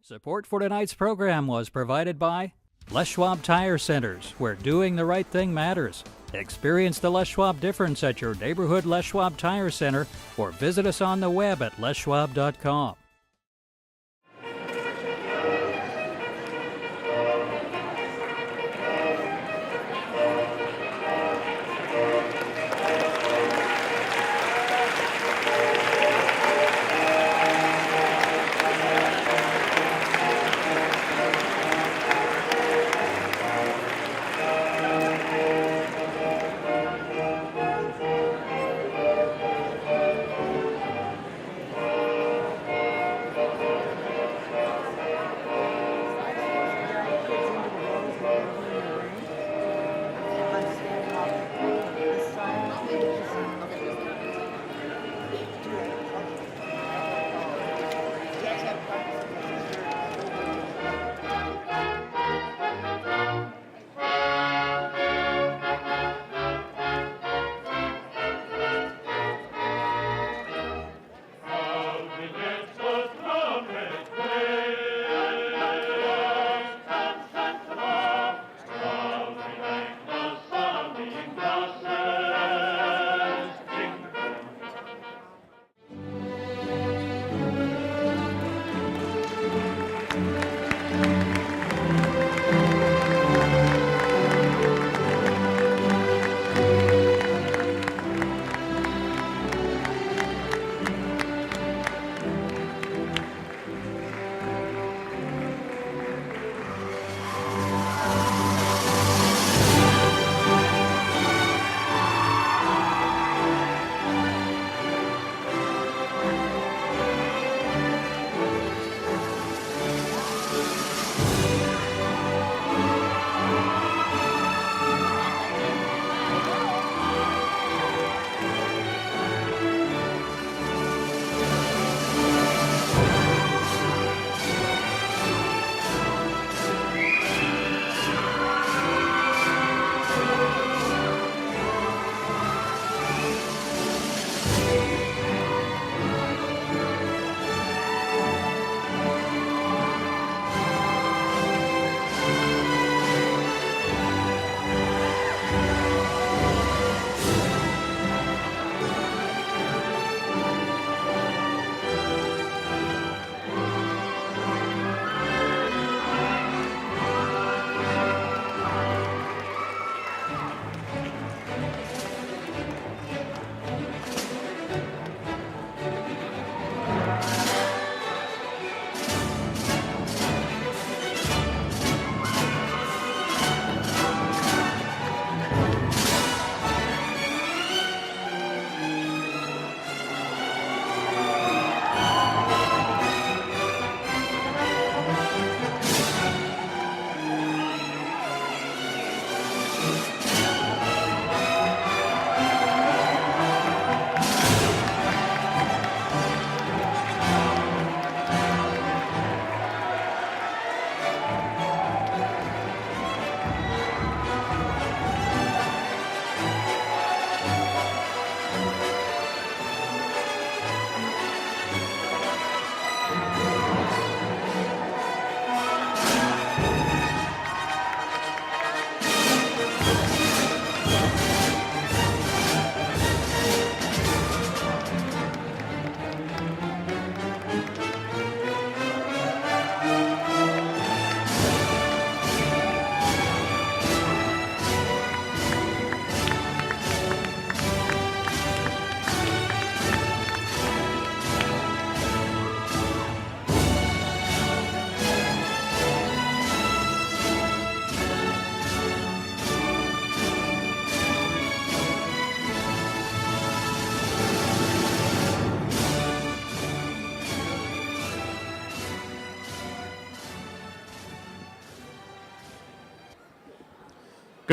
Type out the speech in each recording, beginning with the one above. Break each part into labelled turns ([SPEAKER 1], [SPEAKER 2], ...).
[SPEAKER 1] Support for tonight's program was provided by Les Schwab Tire Centers, where doing the right thing matters. Experience the Les Schwab difference at your neighborhood Les Schwab Tire Center or visit us on the web at leschwab.com.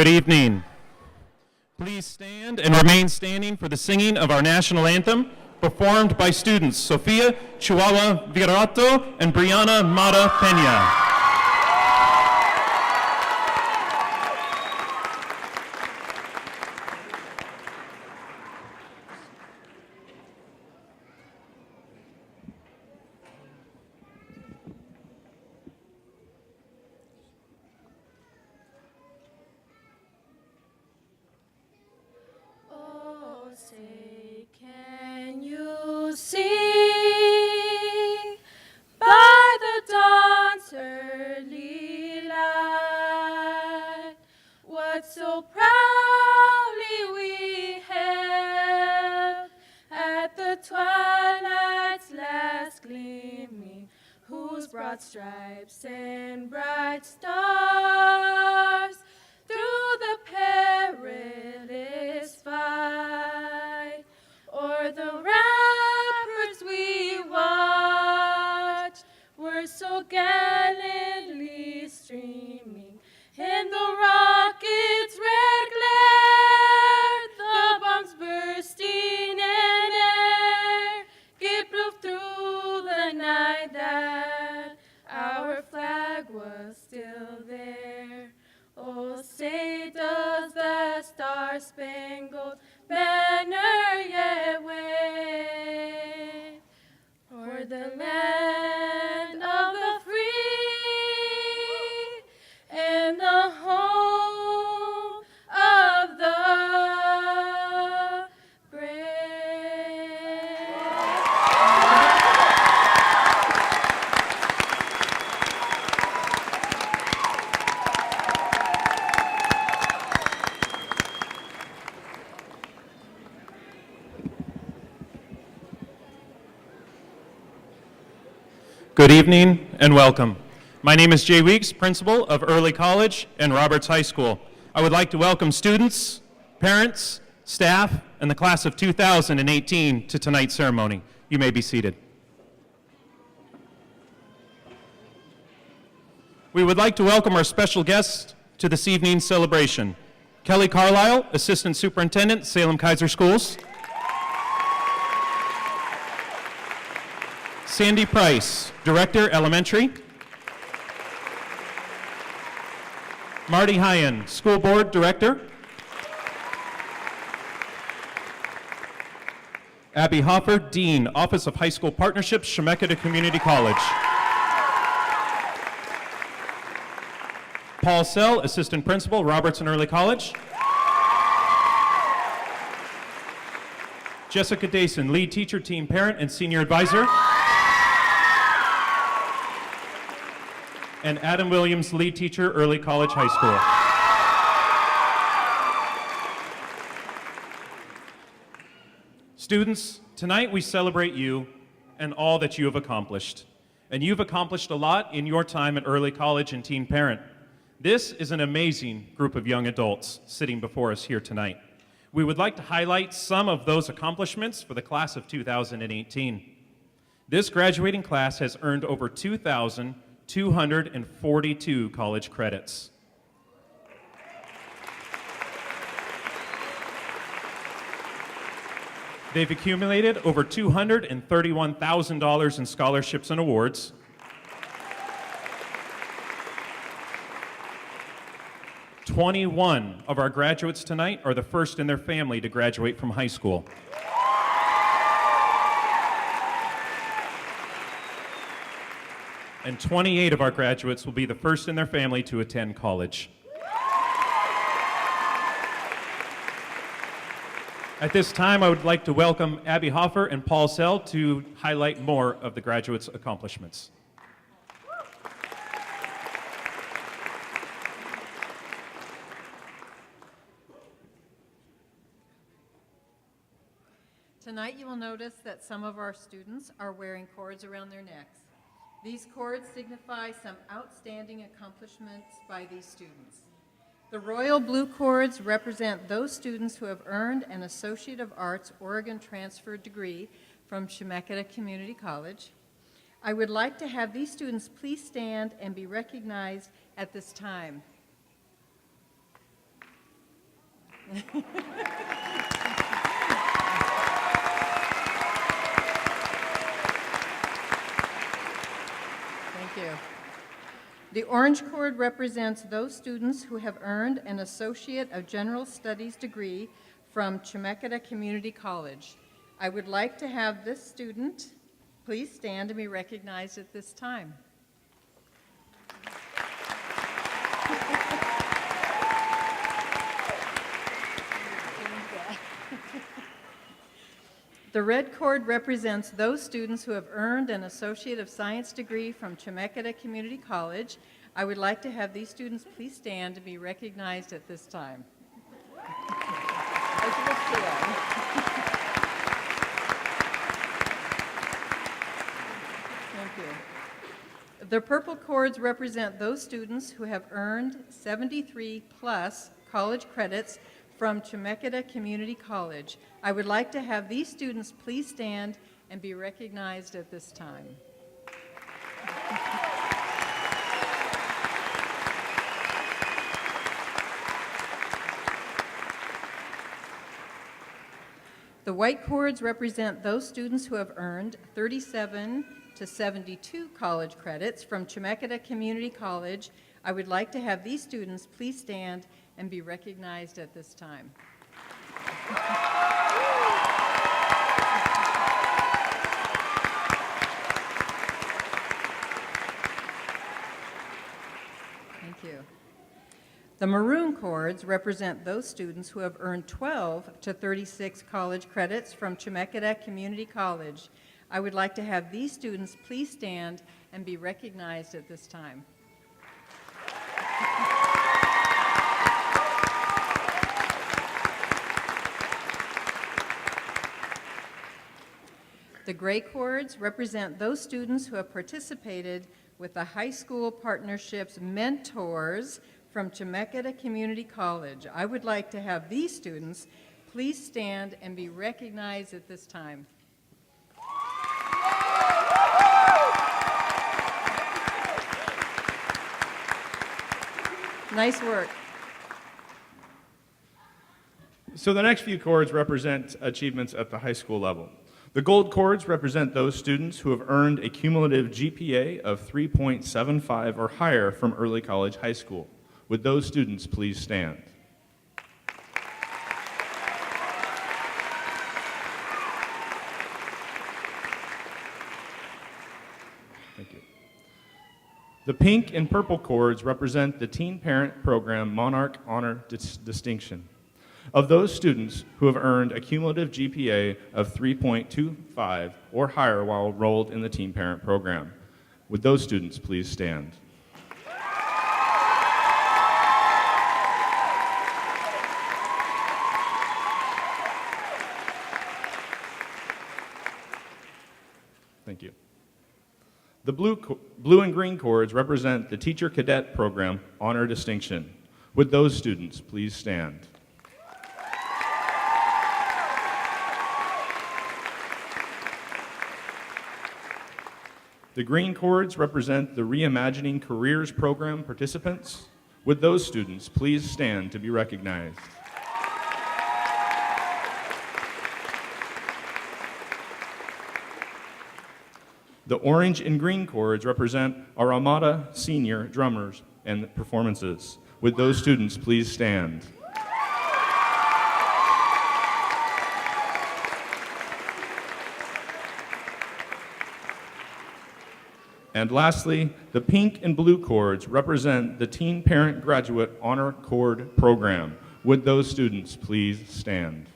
[SPEAKER 2] Good evening. Please stand and remain standing for the singing of our national anthem, performed by students Sofia Chihuahua Virato and Brianna Mata Peña.
[SPEAKER 3] whose broad stripes and bright stars through the perilous fight, o'er the ramparts we watch were so gallantly streaming, in the rocket's red glare, the bombs bursting in air, gave proof through the night that our flag was still there. Oh, say does the star-spangled banner yet wave o'er the land of the free and the home of the brave.
[SPEAKER 2] Good evening and welcome. My name is Jay Weeks, principal of Early College and Roberts High School. I would like to welcome students, parents, staff, and the class of 2018 to tonight's ceremony. You may be seated. We would like to welcome our special guests to this evening's celebration. Kelly Carlisle, Assistant Superintendent, Salem Kaiser Schools. Sandy Price, Director, Elementary. Marty Hyen, School Board Director. Abby Hoffer, Dean, Office of High School Partnerships, Chemeketa Community College. Paul Sell, Assistant Principal, Robertson Early College. Jessica Dason, Lead Teacher, Team Parent, and Senior Advisor. And Adam Williams, Lead Teacher, Early College High School. Students, tonight we celebrate you and all that you have accomplished. And you've accomplished a lot in your time at Early College and Teen Parent. This is an amazing group of young adults sitting before us here tonight. We would like to highlight some of those accomplishments for the class of 2018. This graduating class has earned over 2,242 college credits. They've accumulated over $231,000 in scholarships and awards. "21 of our graduates tonight are the first in their family to graduate from high school. And 28 of our graduates will be the first in their family to attend college. At this time, I would like to welcome Abby Hoffer and Paul Sell to highlight more of the graduates' accomplishments.
[SPEAKER 4] Tonight you will notice that some of our students are wearing cords around their necks. These cords signify some outstanding accomplishments by these students. The royal blue cords represent those students who have earned an Associate of Arts Oregon Transfer degree from Chemeketa Community College. I would like to have these students please stand and be recognized at this time. Thank you. The orange cord represents those students who have earned an Associate of General Studies degree from Chemeketa Community College. I would like to have this student please stand and be recognized at this time. The red cord represents those students who have earned an Associate of Science degree from Chemeketa Community College. I would like to have these students please stand to be recognized at this time. Thank you. The purple cords represent those students who have earned 73 plus college credits from Chemeketa Community College. I would like to have these students please stand and be recognized at this time. The white cords represent those students who have earned 37 to 72 college credits from Chemeketa Community College. I would like to have these students please stand and be recognized at this time. Thank you. The maroon cords represent those students who have earned 12 to 36 college credits from Chemeketa Community College. I would like to have these students please stand and be recognized at this time. The gray cords represent those students who have participated with the High School Partnerships Mentors from Chemeketa Community College. I would like to have these students please stand and be recognized at this time. Nice work.
[SPEAKER 5] So the next few cords represent achievements at the high school level. The gold cords represent those students who have earned a cumulative GPA of 3.75 or higher from early college high school. Would those students please stand? Thank you. The pink and purple cords represent the Teen Parent Program Monarch Honor Distinction. Of those students who have earned a cumulative GPA of 3.25 or higher while enrolled in the Teen Parent Program, would those students please stand? Thank you. The blue and green cords represent the Teacher Cadet Program Honor Distinction. Would those students please stand? The green cords represent the Reimagining Careers Program participants. Would those students please stand to be recognized? The orange and green cords represent our Armada senior drummers and performances. Would those students please stand? And lastly, the pink and blue cords represent the Teen Parent Graduate Honor Cord Program. Would those students please stand?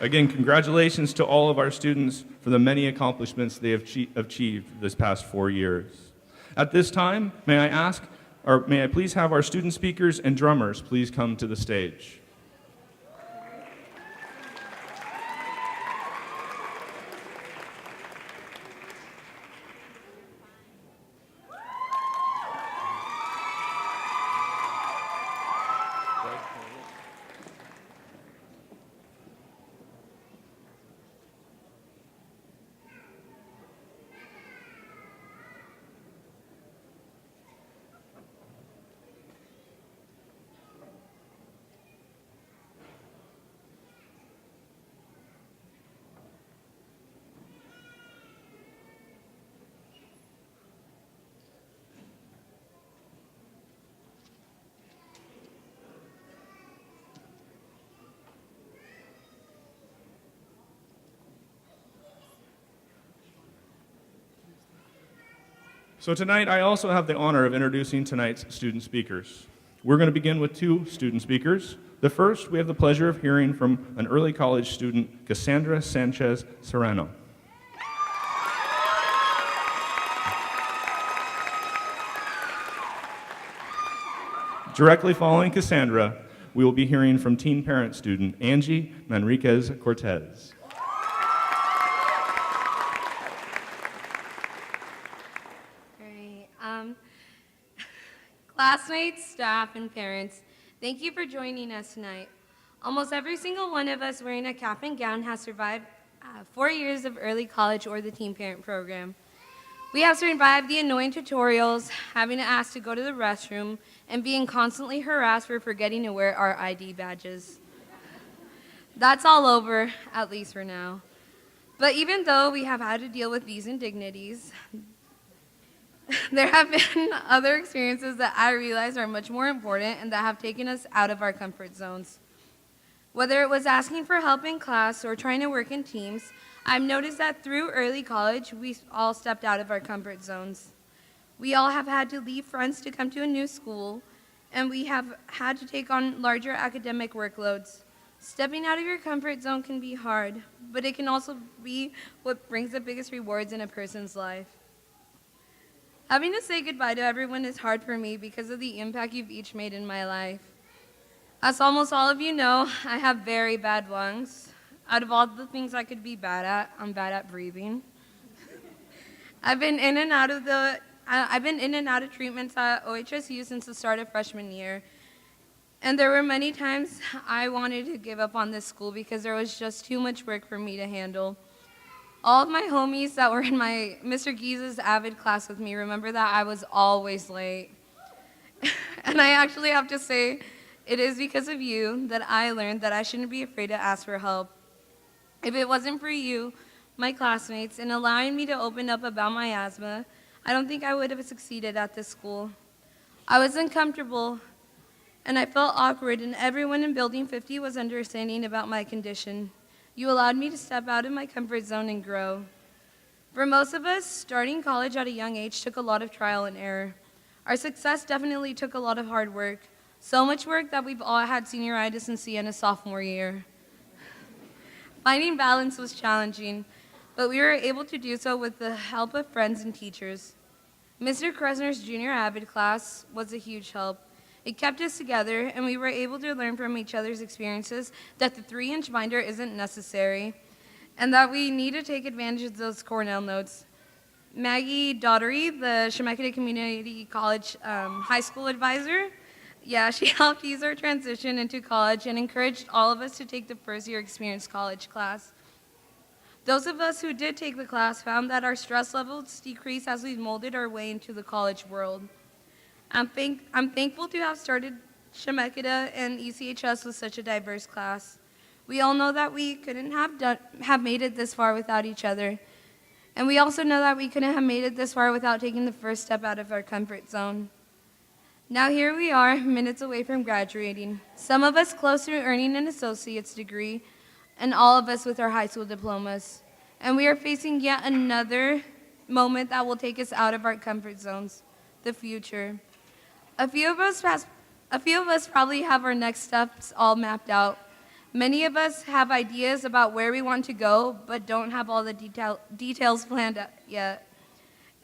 [SPEAKER 5] Again, congratulations to all of our students for the many accomplishments they have achieved this past 4 years. At this time, may I please have our student speakers and drummers please come to the stage. So tonight, I also have the honor of introducing tonight's student speakers. We're going to begin with 2 student speakers. The first, we have the pleasure of hearing from an early college student, Cassandra Sanchez Serrano. Directly following Cassandra, we will be hearing from teen parent student Angie Manriquez Cortez.
[SPEAKER 3] Great. Classmates, staff, and parents, thank you for joining us tonight. Almost every single one of us wearing a cap and gown has survived 4 years of early college or the teen parent program. We have survived the annoying tutorials, having to ask to go to the restroom, and being constantly harassed for forgetting to wear our ID badges. That's all over, at least for now. But even though we have had to deal with these indignities, there have been other experiences that I realize are much more important and that have taken us out of our comfort zones. Whether it was asking for help in class or trying to work in teams, I've noticed that through early college, we all stepped out of our comfort zones. We all have had to leave friends to come to a new school, and we have had to take on larger academic workloads. Stepping out of your comfort zone can be hard, but it can also be what brings the biggest rewards in a person's life. Having to say goodbye to everyone is hard for me because of the impact you've each made in my life. As almost all of you know, I have very bad lungs. Out of all the things I could be bad at, I'm bad at breathing. I've been in and out of treatments at OHSU since the start of freshman year. And there were many times I wanted to give up on this school because there was just too much work for me to handle. All of my homies that were in my Mr. Giza's Avid class with me remember that I was always late. And I actually have to say, it is because of you that I learned that I shouldn't be afraid to ask for help. If it wasn't for you, my classmates, in allowing me to open up about my asthma, I don't think I would have succeeded at this school. I was uncomfortable, and I felt awkward, and everyone in Building 50 was understanding about my condition. You allowed me to step out of my comfort zone and grow. For most of us, starting college at a young age took a lot of trial and error. Our success definitely took a lot of hard work. So much work that we've all had senioritis in Sienna's sophomore year. Finding balance was challenging, but we were able to do so with the help of friends and teachers. Mr. Kresner's junior Avid class was a huge help. It kept us together, and we were able to learn from each other's experiences that the 3-inch binder isn't necessary, and that we need to take advantage of those Cornell notes. Maggie Daughtery, the Chemeketa Community College high school advisor, she helped ease our transition into college and encouraged all of us to take the first-year experience college class. Those of us who did take the class found that our stress levels decreased as we molded our way into the college world. I'm thankful to have started Chemeketa and ECHS with such a diverse class. We all know that we couldn't have made it this far without each other. And we also know that we couldn't have made it this far without taking the first step out of our comfort zone. Now here we are, minutes away from graduating. Some of us close to earning an associate's degree, and all of us with our high school diplomas. And we are facing yet another moment that will take us out of our comfort zones, the future. A few of us probably have our next steps all mapped out. Many of us have ideas about where we want to go, but don't have all the details planned yet.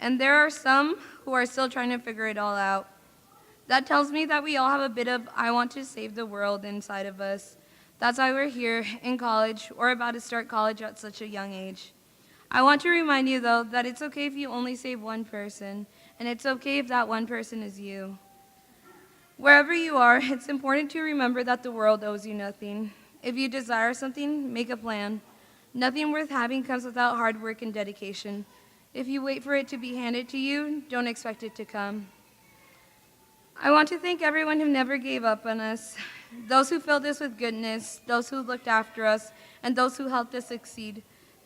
[SPEAKER 3] And there are some who are still trying to figure it all out. That tells me that we all have a bit of I want to save the world inside of us. That's why we're here in college or about to start college at such a young age. I want to remind you, though, that it's okay if you only save one person, and it's okay if that one person is you. Wherever you are, it's important to remember that the world owes you nothing. If you desire something, make a plan. Nothing worth having comes without hard work and dedication. If you wait for it to be handed to you, don't expect it to come. I want to thank everyone who never gave up on us, those who filled us with goodness, those who looked after us, and those who helped us succeed.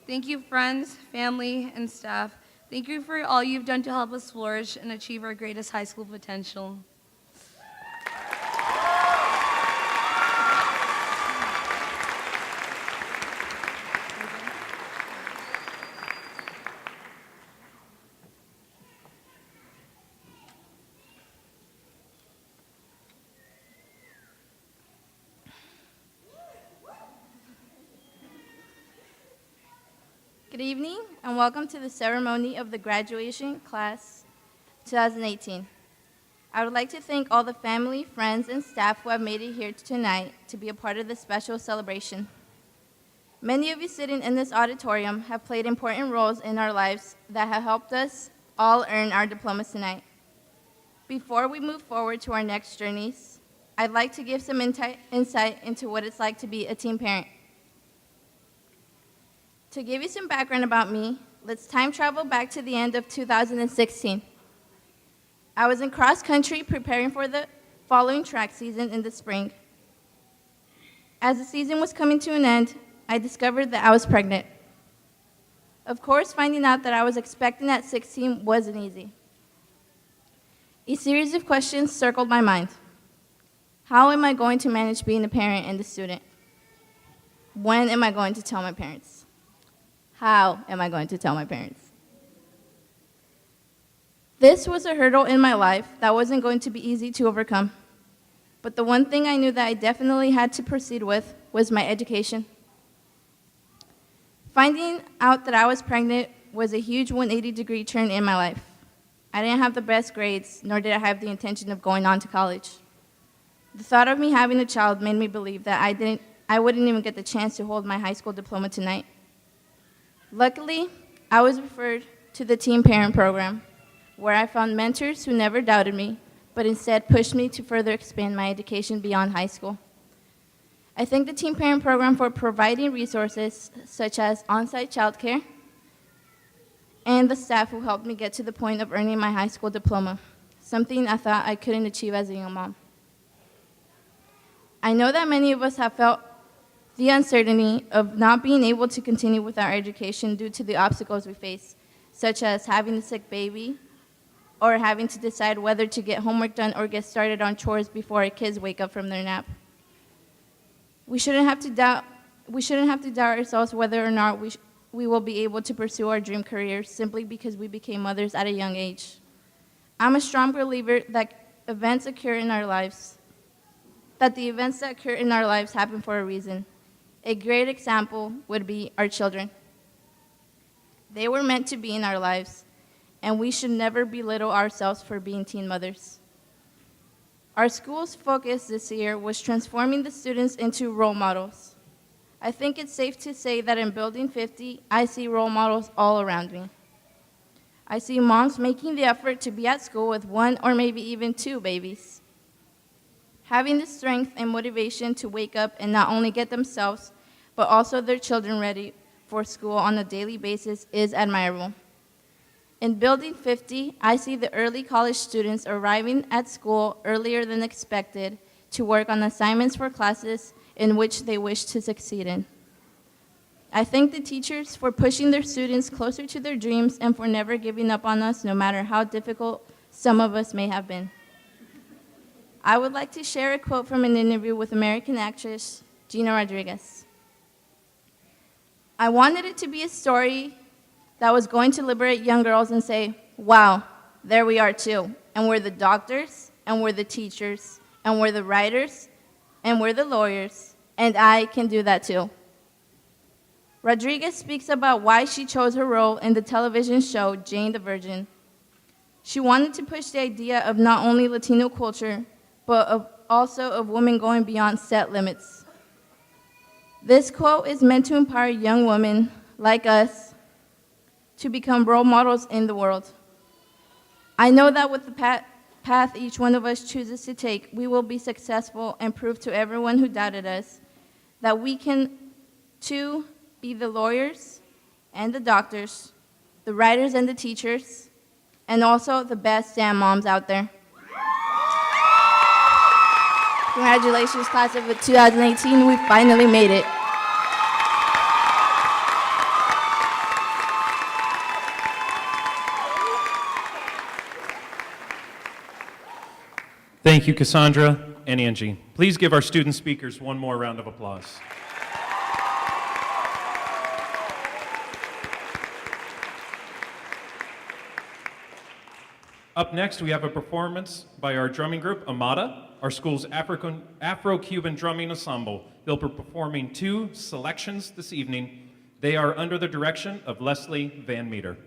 [SPEAKER 3] Thank you, friends, family, and staff. Thank you for all you've done to help us flourish and achieve our greatest high school potential.
[SPEAKER 6] Good evening, and welcome to the ceremony of the graduation class 2018. I would like to thank all the family, friends, and staff who have made it here tonight to be a part of this special celebration. Many of you sitting in this auditorium have played important roles in our lives that have helped us all earn our diplomas tonight. Before we move forward to our next journeys, I'd like to give some insight into what it's like to be a teen parent. To give you some background about me, let's time travel back to the end of 2016. I was in cross country preparing for the following track season in the spring. As the season was coming to an end, I discovered that I was pregnant. Of course, finding out that I was expecting at 16 wasn't easy. A series of questions circled my mind. How am I going to manage being a parent and a student? When am I going to tell my parents? How am I going to tell my parents? This was a hurdle in my life that wasn't going to be easy to overcome. But the one thing I knew that I definitely had to proceed with was my education. Finding out that I was pregnant was a huge 180-degree turn in my life. I didn't have the best grades, nor did I have the intention of going on to college. The thought of me having a child made me believe that I wouldn't even get the chance to hold my high school diploma tonight. Luckily, I was referred to the Teen Parent Program, where I found mentors who never doubted me, but instead pushed me to further expand my education beyond high school. I thank the Teen Parent Program for providing resources such as on-site childcare and the staff who helped me get to the point of earning my high school diploma, something I thought I couldn't achieve as a young mom. I know that many of us have felt the uncertainty of not being able to continue with our education due to the obstacles we face, such as having a sick baby or having to decide whether to get homework done or get started on chores before our kids wake up from their nap. We shouldn't have to doubt ourselves whether or not we will be able to pursue our dream careers simply because we became mothers at a young age. I'm a strong believer that the events that occur in our lives happen for a reason. A great example would be our children. They were meant to be in our lives, and we should never belittle ourselves for being teen mothers. Our school's focus this year was transforming the students into role models. I think it's safe to say that in Building 50, I see role models all around me. I see moms making the effort to be at school with one or maybe even two babies. Having the strength and motivation to wake up and not only get themselves, but also their children ready for school on a daily basis is admirable. In Building 50, I see the early college students arriving at school earlier than expected to work on assignments for classes in which they wish to succeed in. I thank the teachers for pushing their students closer to their dreams and for never giving up on us, no matter how difficult some of us may have been. I would like to share a quote from an interview with American actress Gina Rodriguez. I wanted it to be a story that was going to liberate young girls and say, wow, there we are too. And we're the doctors, and we're the teachers, and we're the writers, and we're the lawyers, and I can do that too. Rodriguez speaks about why she chose her role in the television show Jane the Virgin. She wanted to push the idea of not only Latino culture, but also of women going beyond set limits. This quote is meant to empower young women like us to become role models in the world. I know that with the path each one of us chooses to take, we will be successful and prove to everyone who doubted us that we can, too, be the lawyers and the doctors, the writers and the teachers, and also the best damn moms out there. Congratulations, class of 2018. We finally made it.
[SPEAKER 2] Thank you, Cassandra and Angie. Please give our student speakers one more round of applause. Up next, we have a performance by our drumming group, Amada, our school's Afro-Cuban drumming ensemble. They'll be performing 2 selections this evening. They are under the direction of Leslie Van Meter.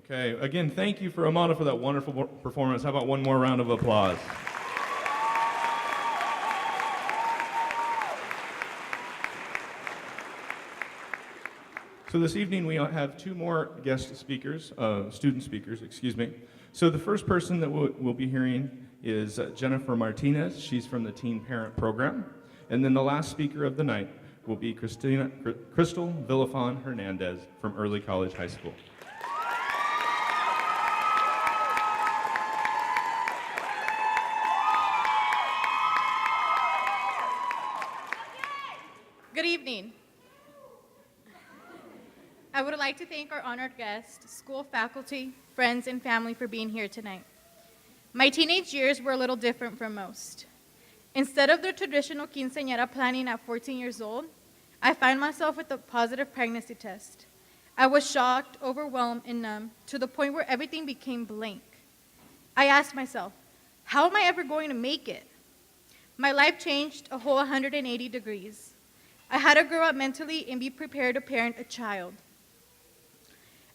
[SPEAKER 5] Okay, again, thank you for Amanda for that wonderful performance. How about one more round of applause? So this evening we have two more guest speakers, student speakers, excuse me. So the first person that we'll be hearing is Jennifer Martinez. She's from the Teen Parent Program. And then the last speaker of the night will be Crystal Villafon Hernandez from Early College High School.
[SPEAKER 7] Good evening. I would like to thank our honored guests, school faculty, friends, and family for being here tonight. My teenage years were a little different from most. Instead of the traditional quinceañera planning at 14 years old, I find myself with a positive pregnancy test. I was shocked, overwhelmed, and numb to the point where everything became blank. I asked myself, how am I ever going to make it? My life changed a whole 180 degrees. I had to grow up mentally and be prepared to parent a child.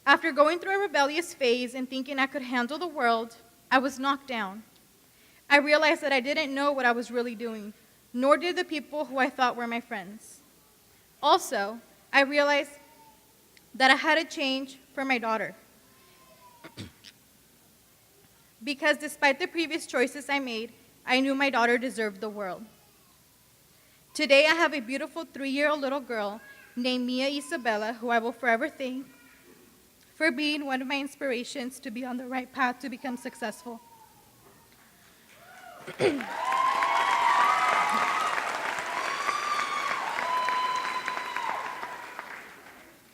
[SPEAKER 7] After going through a rebellious phase and thinking I could handle the world, I was knocked down. I realized that I didn't know what I was really doing, nor did the people who I thought were my friends. Also, I realized that I had to change for my daughter. Because despite the previous choices I made, I knew my daughter deserved the world. Today, I have a beautiful 3-year-old little girl named Mia Isabella, who I will forever thank for being one of my inspirations to be on the right path to become successful.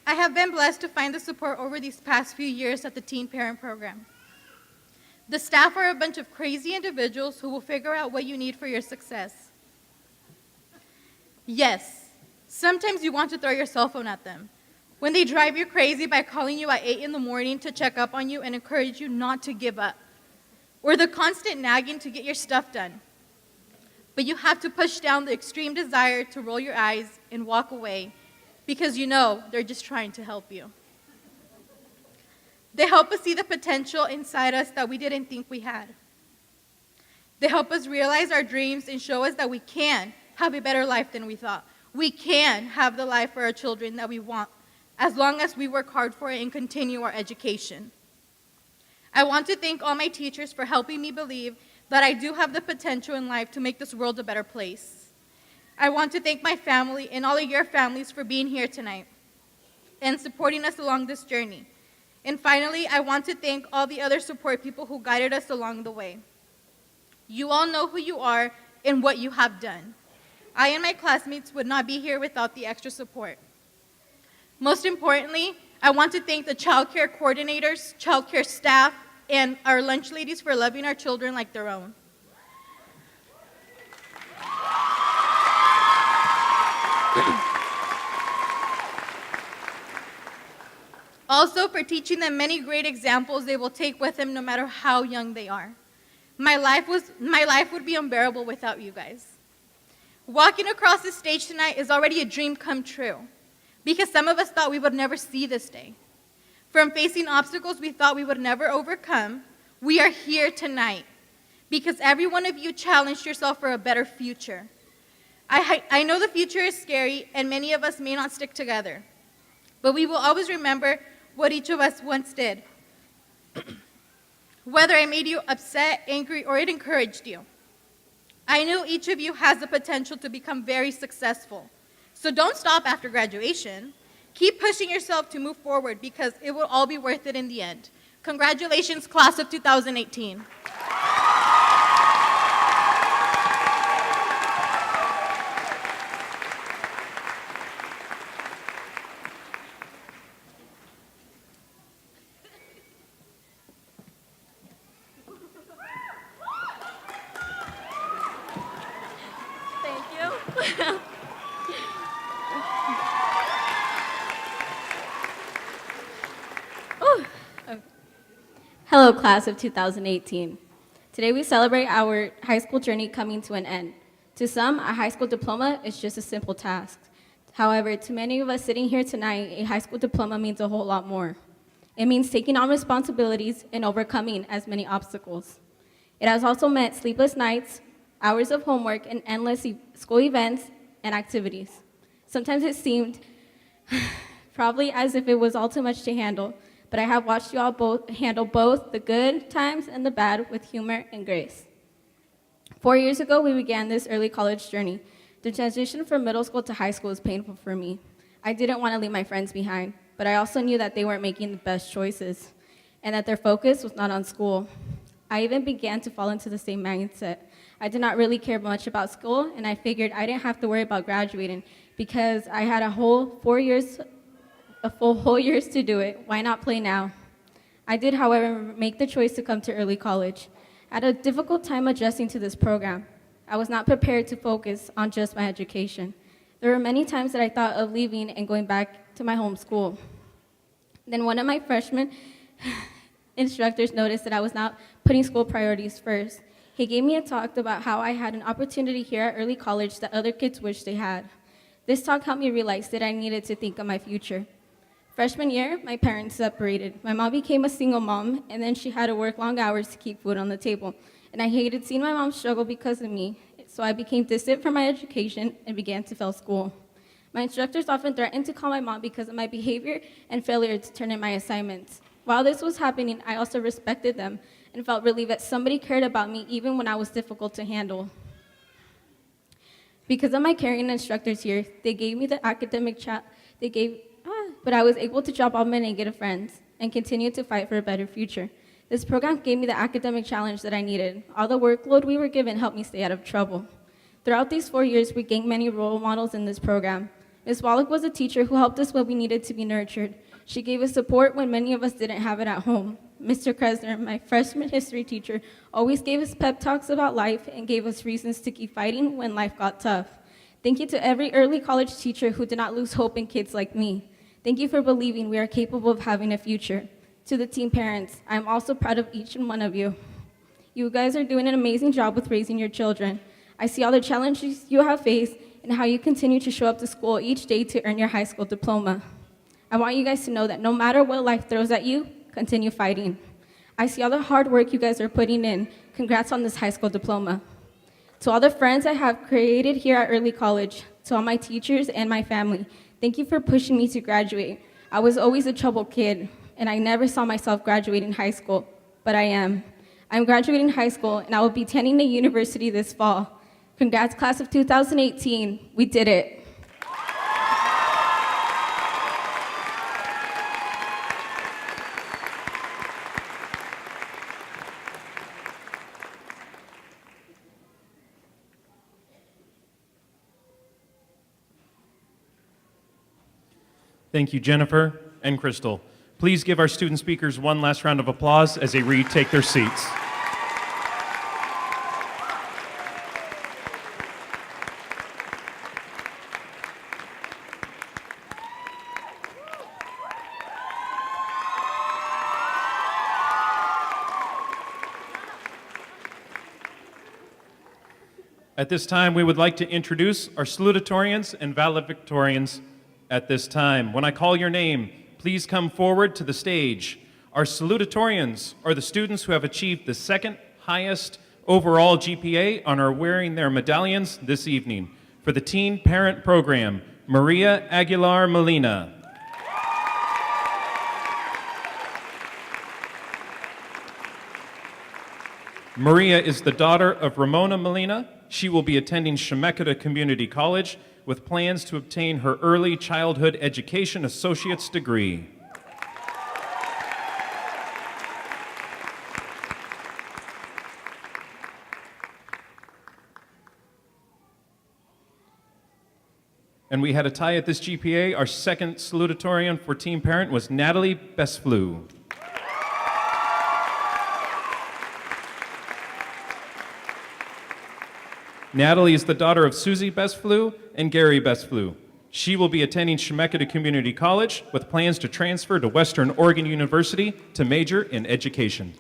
[SPEAKER 7] I have been blessed to find the support over these past few years at the Teen Parent Program. The staff are a bunch of crazy individuals who will figure out what you need for your success. Yes, sometimes you want to throw your cell phone at them. When they drive you crazy by calling you at 8 in the morning to check up on you and encourage you not to give up. Or the constant nagging to get your stuff done. But you have to push down the extreme desire to roll your eyes and walk away because you know they're just trying to help you. They help us see the potential inside us that we didn't think we had. They help us realize our dreams and show us that we can have a better life than we thought. We can have the life for our children that we want, as long as we work hard for it and continue our education. I want to thank all my teachers for helping me believe that I do have the potential in life to make this world a better place. I want to thank my family and all of your families for being here tonight and supporting us along this journey. And finally, I want to thank all the other support people who guided us along the way. You all know who you are and what you have done. I and my classmates would not be here without the extra support. Most importantly, I want to thank the child care coordinators, child care staff, and our lunch ladies for loving our children like their own. Also, for teaching them many great examples they will take with them no matter how young they are. My life would be unbearable without you guys. Walking across the stage tonight is already a dream come true, because some of us thought we would never see this day. From facing obstacles we thought we would never overcome, we are here tonight because every one of you challenged yourself for a better future. I know the future is scary and many of us may not stick together, but we will always remember what each of us once did. Whether I made you upset, angry, or it encouraged you. I know each of you has the potential to become very successful. So don't stop after graduation. Keep pushing yourself to move forward because it will all be worth it in the end. Congratulations, class of 2018.
[SPEAKER 8] Thank you. Hello, class of 2018. Today we celebrate our high school journey coming to an end. To some, a high school diploma is just a simple task. However, to many of us sitting here tonight, a high school diploma means a whole lot more. It means taking on responsibilities and overcoming as many obstacles. It has also meant sleepless nights, hours of homework, and endless school events and activities. Sometimes it seemed probably as if it was all too much to handle, but I have watched you all both handle both the good times and the bad with humor and grace. 4 years ago, we began this early college journey. The transition from middle school to high school was painful for me. I didn't want to leave my friends behind, but I also knew that they weren't making the best choices and that their focus was not on school. I even began to fall into the same mindset. I did not really care much about school, and I figured I didn't have to worry about graduating because I had a full whole years to do it. Why not play now? I did, however, make the choice to come to early college. I had a difficult time adjusting to this program. I was not prepared to focus on just my education. There were many times that I thought of leaving and going back to my home school. Then one of my freshman instructors noticed that I was not putting school priorities first. He gave me a talk about how I had an opportunity here at early college that other kids wish they had. This talk helped me realize that I needed to think of my future. Freshman year, my parents separated. My mom became a single mom, and then she had to work long hours to keep food on the table. And I hated seeing my mom struggle because of me, so I became distant from my education and began to fail school. My instructors often threatened to call my mom because of my behavior and failure to turn in my assignments. While this was happening, I also respected them and felt relieved that somebody cared about me even when I was difficult to handle. Because of my caring instructors here, they gave me the academic but I was able to drop all my negative friends and continue to fight for a better future. This program gave me the academic challenge that I needed. All the workload we were given helped me stay out of trouble. Throughout these 4 years, we gained many role models in this program. Ms. Wallach was a teacher who helped us when we needed to be nurtured. She gave us support when many of us didn't have it at home. Mr. Kresner, my freshman history teacher, always gave us pep talks about life and gave us reasons to keep fighting when life got tough. Thank you to every early college teacher who did not lose hope in kids like me. Thank you for believing we are capable of having a future. To the teen parents, I'm also proud of each and one of you. You guys are doing an amazing job with raising your children. I see all the challenges you have faced and how you continue to show up to school each day to earn your high school diploma. I want you guys to know that no matter what life throws at you, continue fighting. I see all the hard work you guys are putting in. Congrats on this high school diploma. To all the friends I have created here at early college, to all my teachers and my family, thank you for pushing me to graduate. I was always a troubled kid, and I never saw myself graduating high school, but I am. I'm graduating high school, and I will be attending the university this fall. Congrats, class of 2018. We did it.
[SPEAKER 2] Thank you, Jennifer and Crystal. Please give our student speakers one last round of applause as they retake their seats. At this time, we would like to introduce our salutatorians and valedictorians at this time. When I call your name, please come forward to the stage. Our salutatorians are the students who have achieved the second highest overall GPA and are wearing their medallions this evening. For the Teen Parent Program, Maria Aguilar Molina. Maria is the daughter of Ramona Molina. She will be attending Chemeketa Community College with plans to obtain her early childhood education associate's degree. And we had a tie at this GPA. Our second salutatorian for Teen Parent was Natalie Besflew. Natalie is the daughter of Susie Besflew and Gary Besflew. She will be attending Chemeketa Community College with plans to transfer to Western Oregon University to major in education.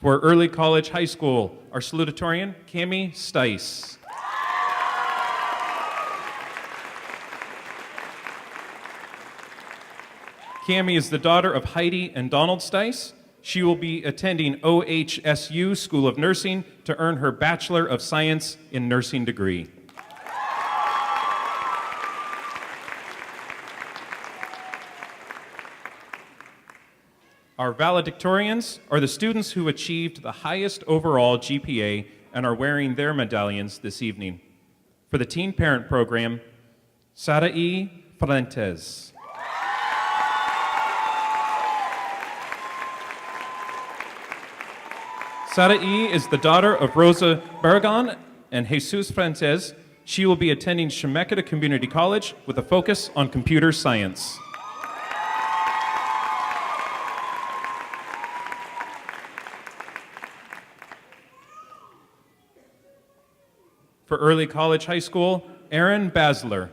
[SPEAKER 2] For Early College High School, our salutatorian, Cami Stice. Cami is the daughter of Heidi and Donald Stice. She will be attending OHSU School of Nursing to earn her Bachelor of Science in Nursing degree. Our valedictorians are the students who achieved the highest overall GPA and are wearing their medallions this evening. For the Teen Parent Program, Sarai Fuentes. Sarai is the daughter of Rosa Barragan and Jesus Fuentes. She will be attending Chemeketa Community College with a focus on computer science. For Early College High School, Aaron Basler.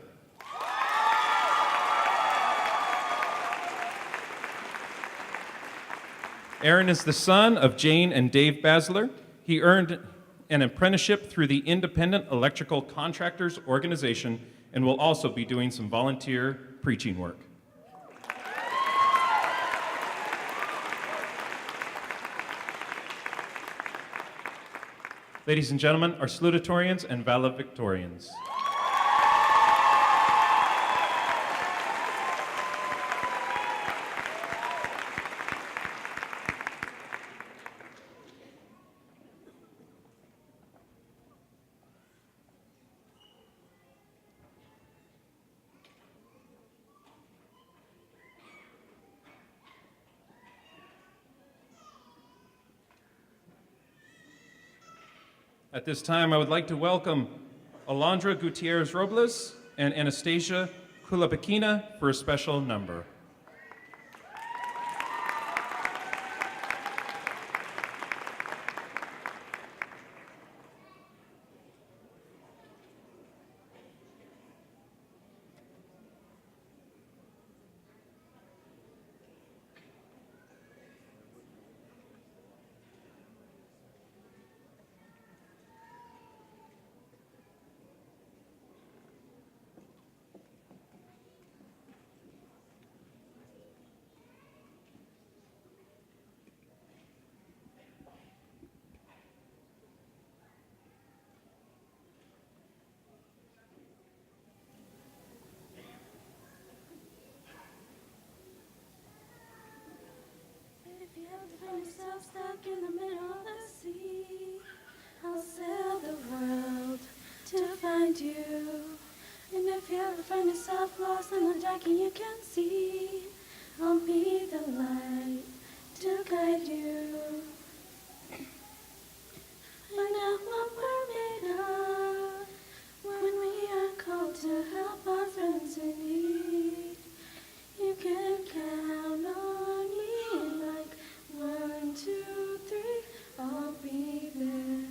[SPEAKER 2] Aaron is the son of Jane and Dave Basler. He earned an apprenticeship through the Independent Electrical Contractors Organization and will also be doing some volunteer preaching work. Ladies and gentlemen, our salutatorians and valedictorians. At this time, I would like to welcome Alondra Gutierrez Robles and Anastasia Kulapakina for a special number.
[SPEAKER 9] If you ever find yourself stuck in the middle of the sea, I'll sail the world to find you. And if you ever find yourself lost in the dark and you can't see, I'll be the light to guide you. Find out what we're made of when we are called to help our friends in need. You can count on me like 1, 2, 3, I'll be there.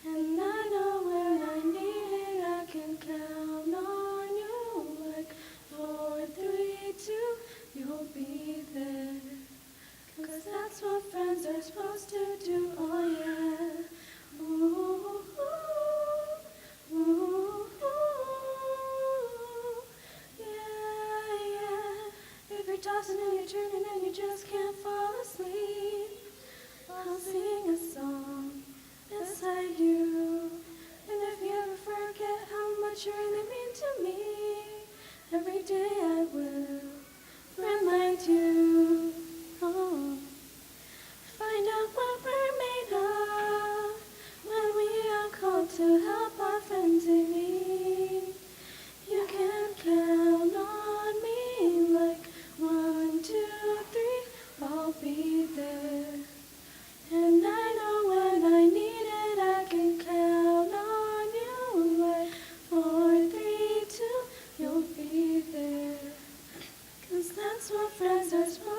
[SPEAKER 9] And I know when I need it, I can count on you like 4, 3, 2, you'll be there. 'Cause that's what friends are supposed to do, oh yeah. Ooh, ooh, ooh, ooh, yeah, yeah. If you're tossing and you're turning and you just can't fall asleep, I'll sing a song beside you. And if you ever forget how much you really mean to me, every day I will remind you. Oh. Find out what we're made of when we are called to help our friends in need. You can count on me like 1, 2, 3, I'll be there. And I know when I need it, I can count on you like 4, 3, 2, you'll be there. 'Cause that's what friends are supposed to do.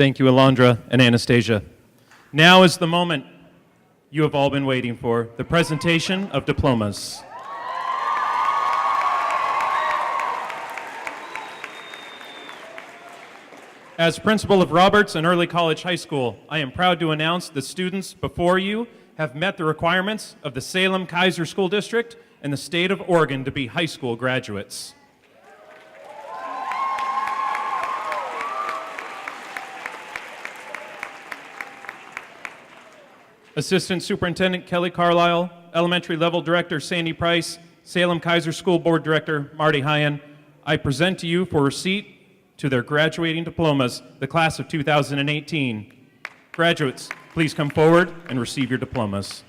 [SPEAKER 2] Thank you, Alondra and Anastasia. Now is the moment you have all been waiting for, the presentation of diplomas. As principal of Roberts and Early College High School, I am proud to announce the students before you have met the requirements of the Salem-Keizer School District and the state of Oregon to be high school graduates. Assistant Superintendent Kelly Carlisle, Elementary Level Director Sandy Price, Salem-Keizer School Board Director Marty Hyan, I present to you for receipt to their graduating diplomas, the class of 2018. Graduates, please come forward and receive your diplomas.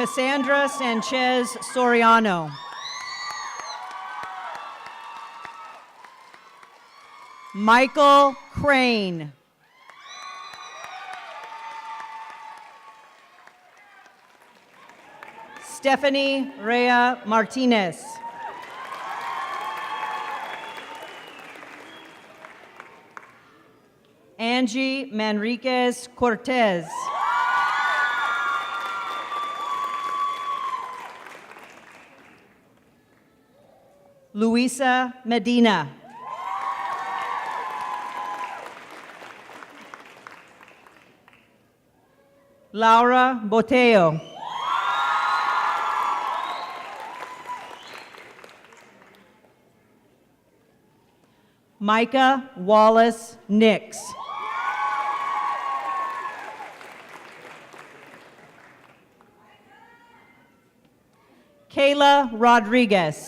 [SPEAKER 10] Cassandra Sanchez Soriano. Michael Crane. Stephanie Rea Martinez. Angie Manriquez Cortez. Luisa Medina. Laura Boteo. Micah Wallace Nix. Kayla Rodriguez.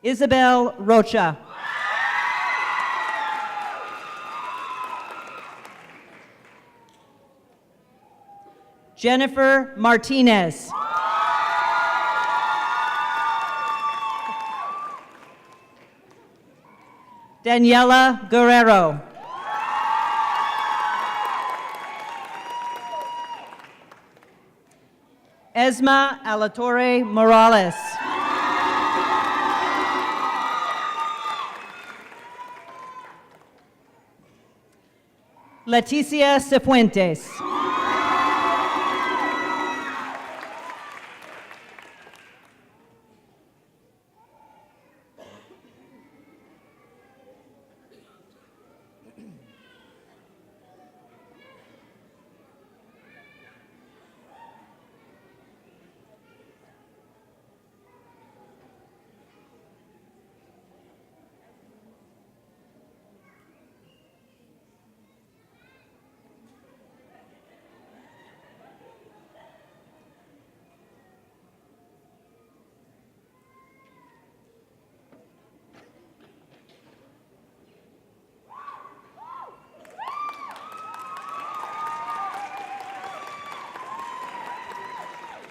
[SPEAKER 10] Isabel Rocha. Jennifer Martinez. Daniela Guerrero. Esma Alatorre Morales. Leticia Cifuentes.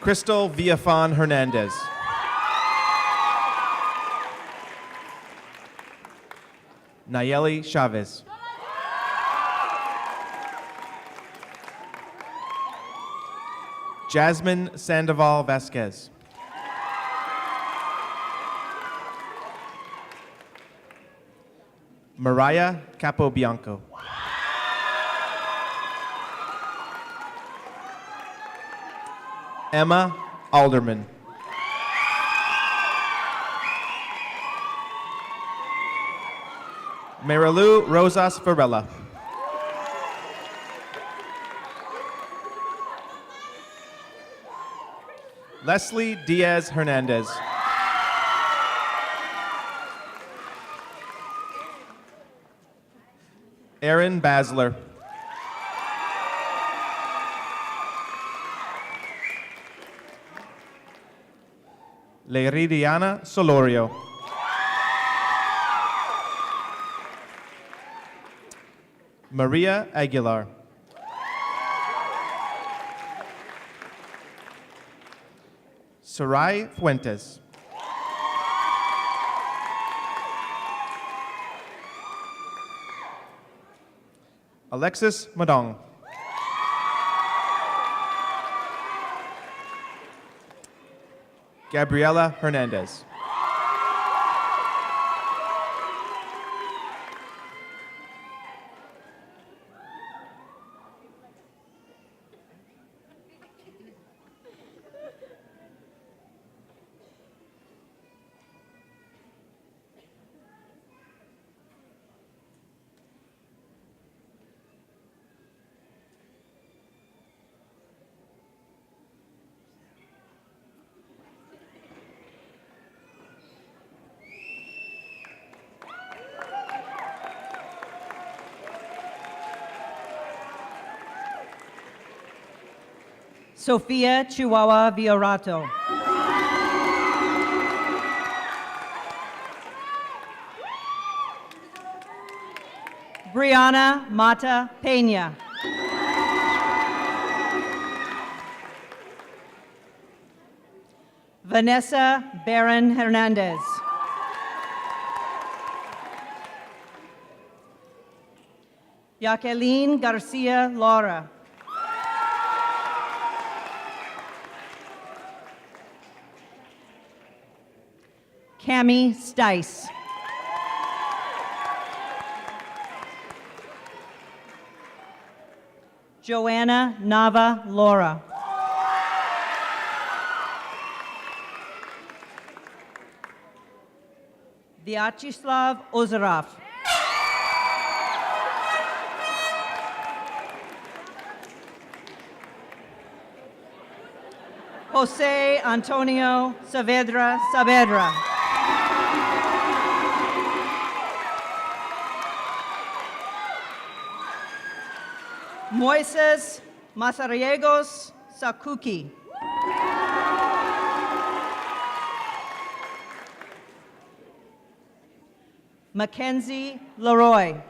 [SPEAKER 11] Crystal Villafan Hernandez. Nayeli Chavez. Jasmine Sandoval Vasquez. Mariah Capobianco. Emma Alderman. Marilu Rosas Varela. Leslie Diaz Hernandez. Aaron Basler. Leiridiana Solorio. Maria Aguilar. Sarai Fuentes. Alexis Madong. Gabriela Hernandez.
[SPEAKER 10] Sofia Chihuahua Viorato. Brianna Mata Pena. Vanessa Barron Hernandez. Jacqueline Garcia Laura. Cami Stice. Joanna Nava Laura. Vyacheslav Ozarov. Jose Antonio Saavedra. Moises Mazariegos Sakuki. Mackenzie Leroy.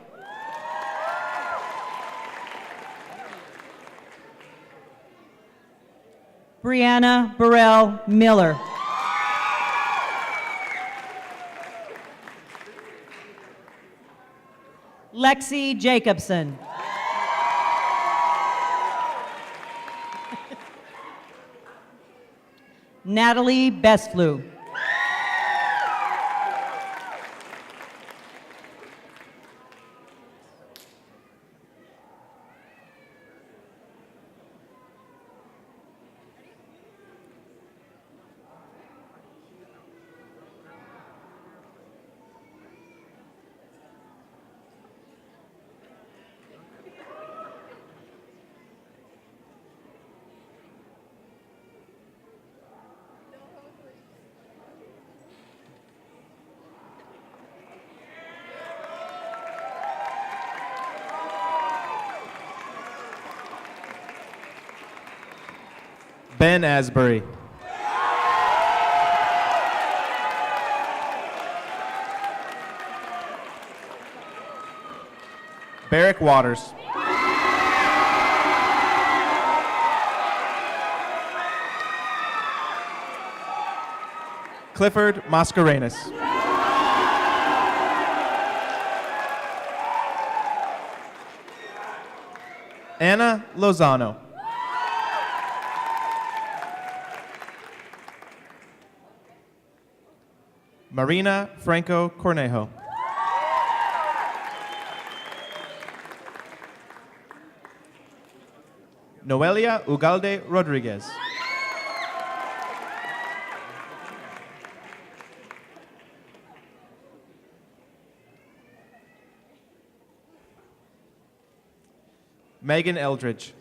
[SPEAKER 10] Brianna Burrell Miller. Lexi Jacobson. Natalie Bestflew.
[SPEAKER 11] Ben Asbury. Barrick Waters. Clifford Mascarenas. Anna Lozano. Marina Franco Cornejo. Noelia Ugalde Rodriguez. Megan Eldridge.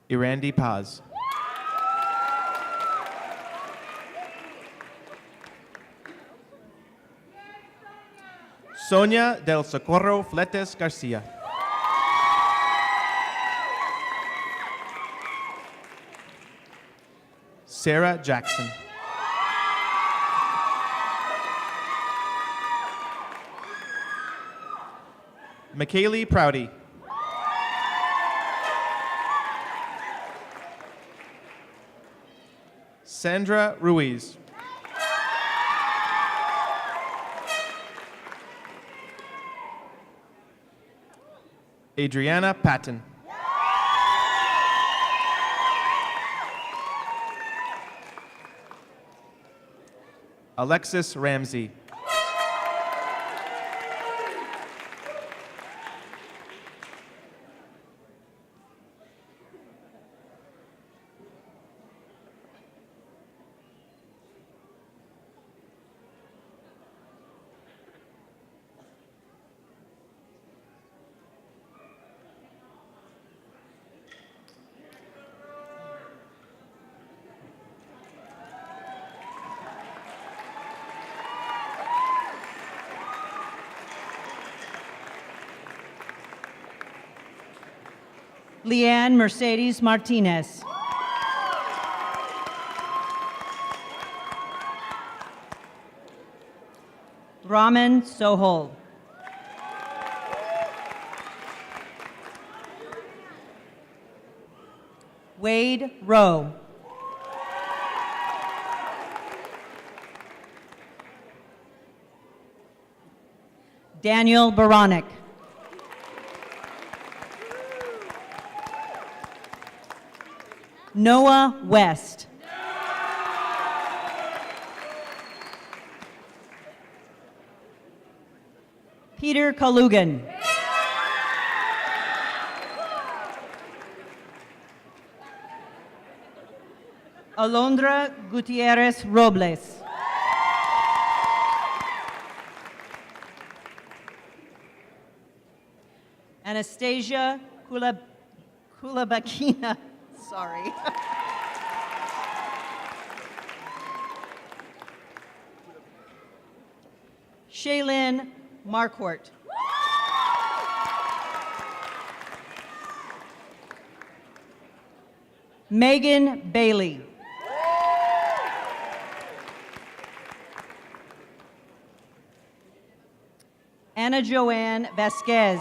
[SPEAKER 11] Irandi Paz. Sonia del Socorro Fletes Garcia. Sarah Jackson. McKaylee Prouty. Sandra Ruiz. Adriana Patton. Alexis Ramsey.
[SPEAKER 10] Leanne Mercedes Martinez. Raman Sohol. Wade Rowe. Daniel Baronic. Noah West. Peter Kalugan. Alondra Gutierrez Robles. Anastasia Kulabakina. Sorry. Shaylin Marquardt. Megan Bailey. Anna Joanne Vasquez.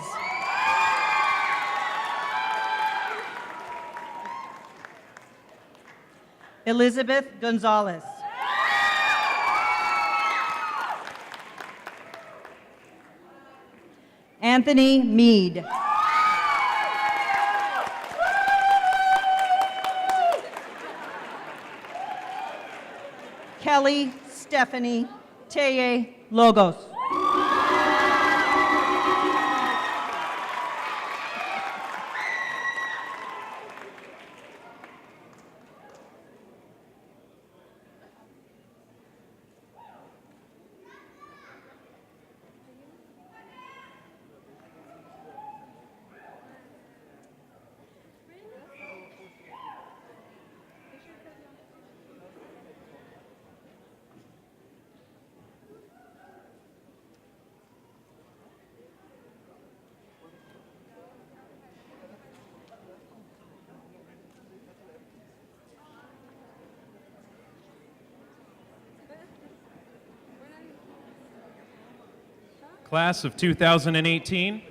[SPEAKER 10] Elizabeth Gonzalez. Anthony Mead. Kelly Stephanie Teye Logos.
[SPEAKER 2] Class of 2018,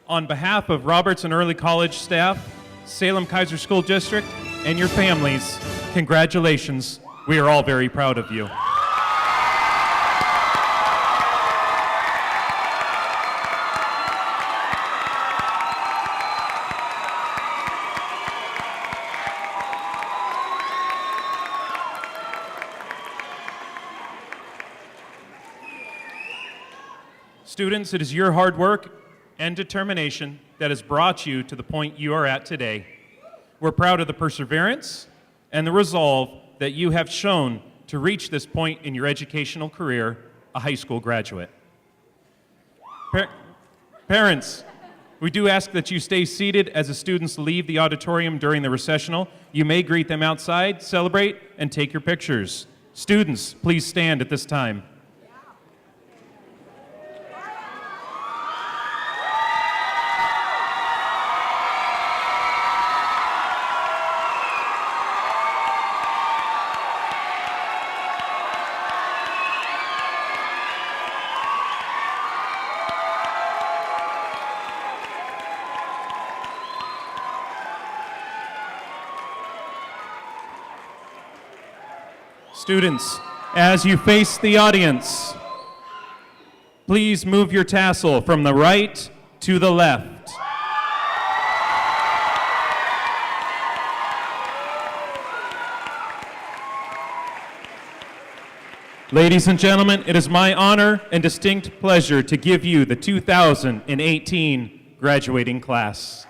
[SPEAKER 2] on behalf of Roberts and Early College staff, Salem Kaiser School District, and your families, congratulations. We are all very proud of you. Students, it is your hard work and determination that has brought you to the point you are at today. We're proud of the perseverance and the resolve that you have shown to reach this point in your educational career, a high school graduate. Parents, we do ask that you stay seated as the students leave the auditorium during the recessional. You may greet them outside, celebrate, and take your pictures. Students, please stand at this time. Students, as you face the audience, please move your tassel from the right to the left. Ladies and gentlemen, it is my honor and distinct pleasure to give you the 2018 graduating class.